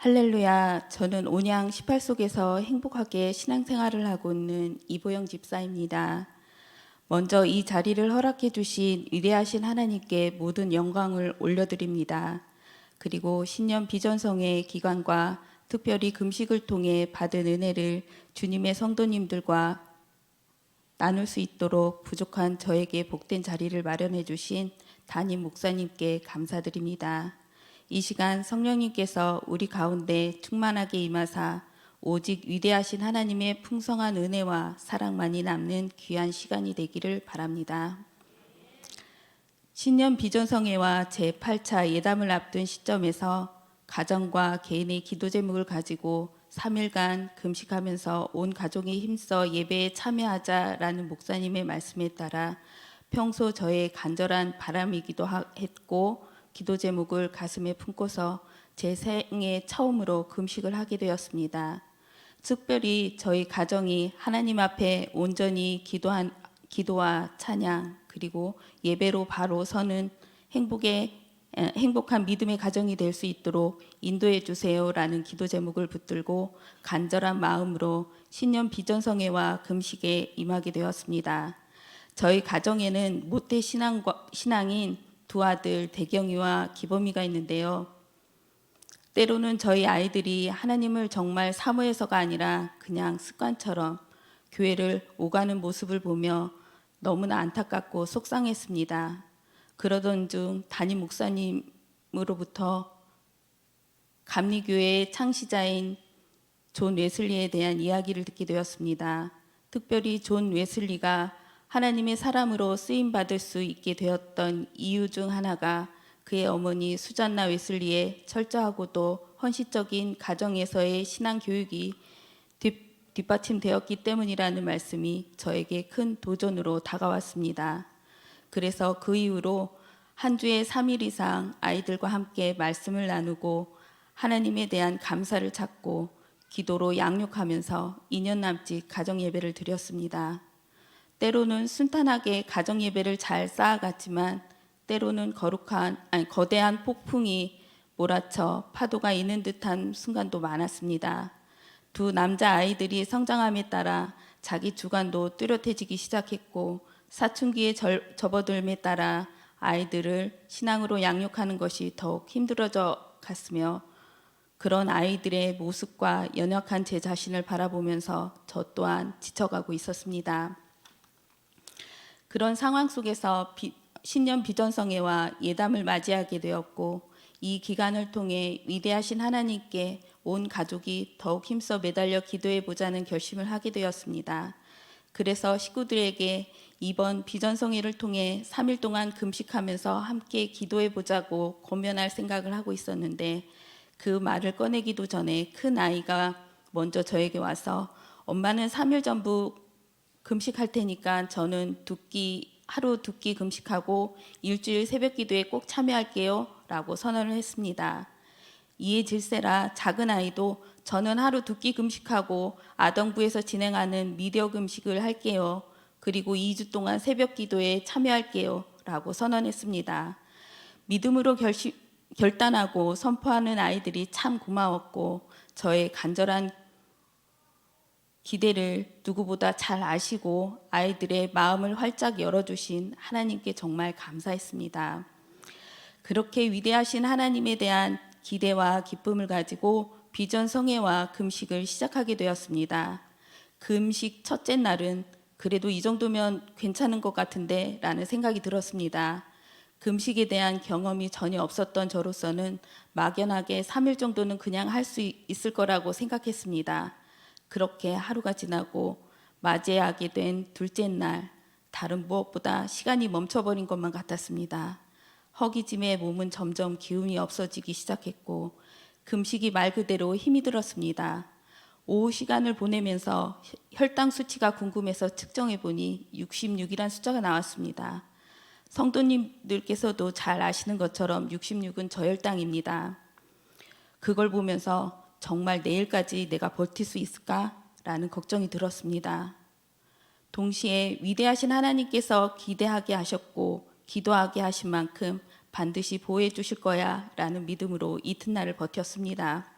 할렐루야. 저는 온양 18속에서 행복하게 신앙생활을 하고 있는 이보영 집사입니다. 먼저 이 자리를 허락해 주신 위대하신 하나님께 모든 영광을 올려드립니다. 그리고 신년 비전성의 기간과 특별히 금식을 통해 받은 은혜를 주님의 성도님들과 나눌 수 있도록 부족한 저에게 복된 자리를 마련해 주신 담임 목사님께 감사드립니다. 이 시간 성령님께서 우리 가운데 충만하게 임하사 오직 위대하신 하나님의 풍성한 은혜와 사랑만이 남는 귀한 시간이 되기를 바랍니다. 신년 비전성회와 제8차 예담을 앞둔 시점에서 가정과 개인의 기도 제목을 가지고 3일간 금식하면서 온 가족이 힘써 예배에 참여하자라는 목사님의 말씀에 따라 평소 저의 간절한 바람이기도 했고 기도 제목을 가슴에 품고서 제 생애 처음으로 금식을 하게 되었습니다. 특별히 저희 가정이 하나님 앞에 온전히 기도와 찬양 그리고 예배로 바로 서는 행복한 믿음의 가정이 될 수 있도록 인도해 주세요라는 기도 제목을 붙들고 간절한 마음으로 신년 비전성회와 금식에 임하게 되었습니다. 저희 가정에는 모태 신앙인 두 아들 대경이와 기범이가 있는데요. 때로는 저희 아이들이 하나님을 정말 사모해서가 아니라 그냥 습관처럼 교회를 오가는 모습을 보며 너무나 안타깝고 속상했습니다. 그러던 중 담임 목사님으로부터 감리교회의 창시자인 존 웨슬리에 대한 이야기를 듣게 되었습니다. 특별히 존 웨슬리가 하나님의 사람으로 쓰임받을 수 있게 되었던 이유 중 하나가 그의 어머니 수잔나 웨슬리의 철저하고도 헌신적인 가정에서의 신앙 교육이 뒷받침되었기 때문이라는 말씀이 저에게 큰 도전으로 다가왔습니다. 그래서 그 이후로 한 주에 3일 이상 아이들과 함께 말씀을 나누고 하나님에 대한 감사를 찾고 기도로 양육하면서 2년 남짓 가정 예배를 드렸습니다. 때로는 순탄하게 가정 예배를 잘 쌓아갔지만 때로는 거대한 폭풍이 몰아쳐 파도가 있는 듯한 순간도 많았습니다. 두 남자 아이들이 성장함에 따라 자기 주관도 뚜렷해지기 시작했고 사춘기에 접어들m에 따라 아이들을 신앙으로 양육하는 것이 더욱 힘들어져 갔으며 그런 아이들의 모습과 연약한 제 자신을 바라보면서 저 또한 지쳐가고 있었습니다. 그런 상황 속에서 신년 비전성회와 예담을 맞이하게 되었고 이 기간을 통해 위대하신 하나님께 온 가족이 더욱 힘써 매달려 기도해 보자는 결심을 하게 되었습니다. 그래서 식구들에게 이번 비전성회를 통해 3일 동안 금식하면서 함께 기도해 보자고 권면할 생각을 하고 있었는데 그 말을 꺼내기도 전에 큰 아이가 먼저 저에게 와서 엄마는 3일 전부 금식할 테니까 저는 하루 두 끼 금식하고 일주일 새벽 기도에 꼭 참여할게요 라고 선언을 했습니다. 이에 질세라 작은 아이도 저는 하루 두 끼 금식하고 아동부에서 진행하는 미디어 금식을 할게요. 그리고 2주 동안 새벽 기도에 참여할게요 라고 선언했습니다. 믿음으로 결단하고 선포하는 아이들이 참 고마웠고 저의 간절한 기대를 누구보다 잘 아시고 아이들의 마음을 활짝 열어주신 하나님께 정말 감사했습니다. 그렇게 위대하신 하나님에 대한 기대와 기쁨을 가지고 비전성회와 금식을 시작하게 되었습니다. 금식 첫째 날은 그래도 이 정도면 괜찮은 것 같은데 라는 생각이 들었습니다. 금식에 대한 경험이 전혀 없었던 저로서는 막연하게 3일 정도는 그냥 할 수 있을 거라고 생각했습니다. 그렇게 하루가 지나고 맞이하게 된 둘째 날, 다른 무엇보다 시간이 멈춰버린 것만 같았습니다. 허기짐에 몸은 점점 기운이 없어지기 시작했고 금식이 말 그대로 힘이 들었습니다. 오후 시간을 보내면서 혈당 수치가 궁금해서 측정해 보니 66이란 숫자가 나왔습니다. 성도님들께서도 잘 아시는 것처럼 66은 저혈당입니다. 그걸 보면서 정말 내일까지 내가 버틸 수 있을까? 라는 걱정이 들었습니다. 동시에 위대하신 하나님께서 기대하게 하셨고 기도하게 하신 만큼 반드시 보호해 주실 거야 라는 믿음으로 이튿날을 버텼습니다.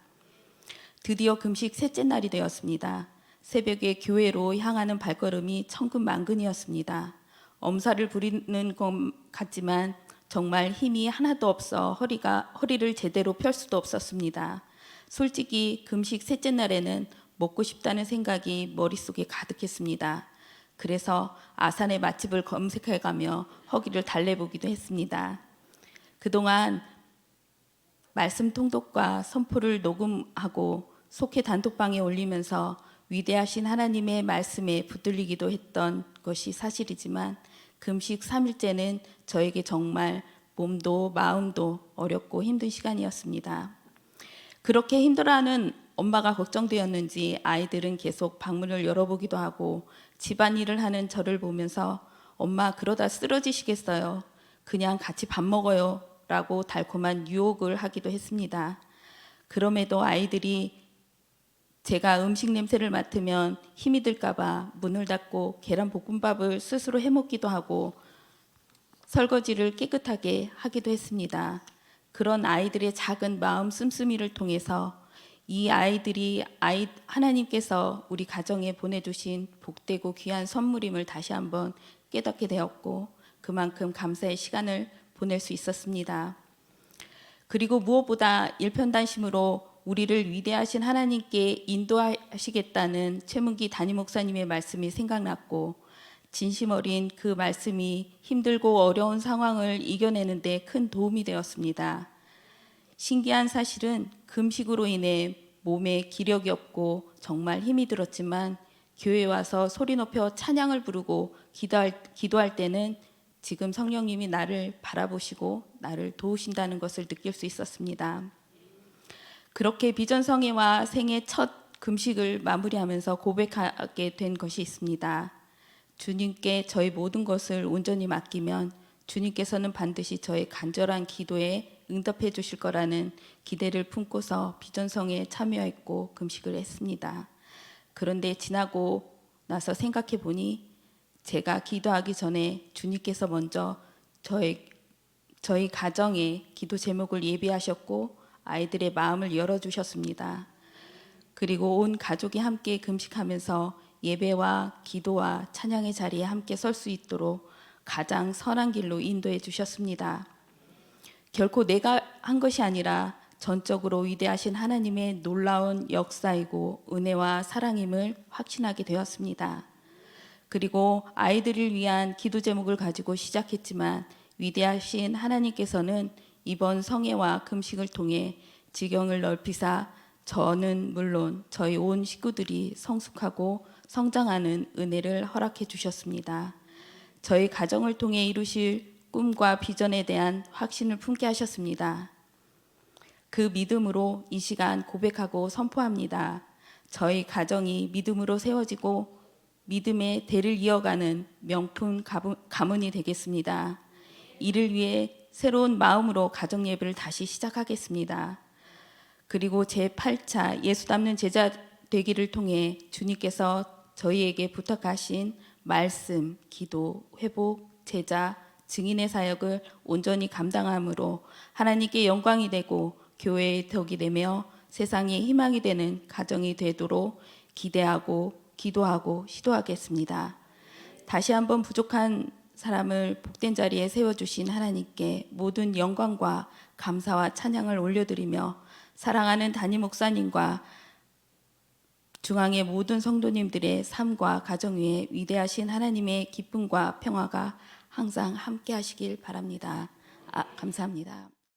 드디어 금식 셋째 날이 되었습니다. 새벽에 교회로 향하는 발걸음이 천근만근이었습니다. 엄살을 부리는 것 같지만 정말 힘이 하나도 없어 허리를 제대로 펼 수도 없었습니다. 솔직히 금식 셋째 날에는 먹고 싶다는 생각이 머릿속에 가득했습니다. 그래서 아산의 맛집을 검색해가며 허기를 달래보기도 했습니다. 그동안 말씀 통독과 선포를 녹음하고 속회 단톡방에 올리면서 위대하신 하나님의 말씀에 붙들리기도 했던 것이 사실이지만 금식 3일째는 저에게 정말 몸도 마음도 어렵고 힘든 시간이었습니다. 그렇게 힘들어하는 엄마가 걱정되었는지 아이들은 계속 방문을 열어보기도 하고 집안일을 하는 저를 보면서 엄마 그러다 쓰러지시겠어요. 그냥 같이 밥 먹어요. 라고 달콤한 유혹을 하기도 했습니다. 그럼에도 아이들이 제가 음식 냄새를 맡으면 힘이 들까봐 문을 닫고 계란볶음밥을 스스로 해먹기도 하고 설거지를 깨끗하게 하기도 했습니다. 그런 아이들의 작은 마음 씀씀이를 통해서 이 아이들이 하나님께서 우리 가정에 보내주신 복되고 귀한 선물임을 다시 한번 깨닫게 되었고 그만큼 감사의 시간을 보낼 수 있었습니다. 그리고 무엇보다 일편단심으로 우리를 위대하신 하나님께 인도하시겠다는 최문기 담임 목사님의 말씀이 생각났고 진심 어린 그 말씀이 힘들고 어려운 상황을 이겨내는 데 큰 도움이 되었습니다. 신기한 사실은 금식으로 인해 몸에 기력이 없고 정말 힘이 들었지만 교회에 와서 소리 높여 찬양을 부르고 기도할 때는 지금 성령님이 나를 바라보시고 나를 도우신다는 것을 느낄 수 있었습니다. 그렇게 비전성회와 생애 첫 금식을 마무리하면서 고백하게 된 것이 있습니다. 주님께 저의 모든 것을 온전히 맡기면 주님께서는 반드시 저의 간절한 기도에 응답해 주실 거라는 기대를 품고서 비전성회에 참여했고 금식을 했습니다. 그런데 지나고 나서 생각해 보니 제가 기도하기 전에 주님께서 먼저 저희 가정의 기도 제목을 예비하셨고 아이들의 마음을 열어주셨습니다. 그리고 온 가족이 함께 금식하면서 예배와 기도와 찬양의 자리에 함께 설 수 있도록 가장 선한 길로 인도해 주셨습니다. 결코 내가 한 것이 아니라 전적으로 위대하신 하나님의 놀라운 역사이고 은혜와 사랑임을 확신하게 되었습니다. 그리고 아이들을 위한 기도 제목을 가지고 시작했지만 위대하신 하나님께서는 이번 성회와 금식을 통해 지경을 넓히사 저는 물론 저희 온 식구들이 성숙하고 성장하는 은혜를 허락해 주셨습니다. 저희 가정을 통해 이루실 꿈과 비전에 대한 확신을 품게 하셨습니다. 그 믿음으로 이 시간 고백하고 선포합니다. 저희 가정이 믿음으로 세워지고 믿음의 대를 이어가는 명품 가문이 되겠습니다. 이를 위해 새로운 마음으로 가정 예배를 다시 시작하겠습니다. 그리고 제8차 예수 닮는 제자 되기를 통해 주님께서 저희에게 부탁하신 말씀, 기도, 회복, 제자, 증인의 사역을 온전히 감당함으로 하나님께 영광이 되고 교회의 덕이 되며 세상의 희망이 되는 가정이 되도록 기대하고 기도하고 시도하겠습니다. 다시 한번 부족한 사람을 복된 자리에 세워주신 하나님께 모든 영광과 감사와 찬양을 올려드리며 사랑하는 담임 목사님과 중앙의 모든 성도님들의 삶과 가정 위에 위대하신 하나님의 기쁨과 평화가 항상 함께 하시길 바랍니다. 감사합니다.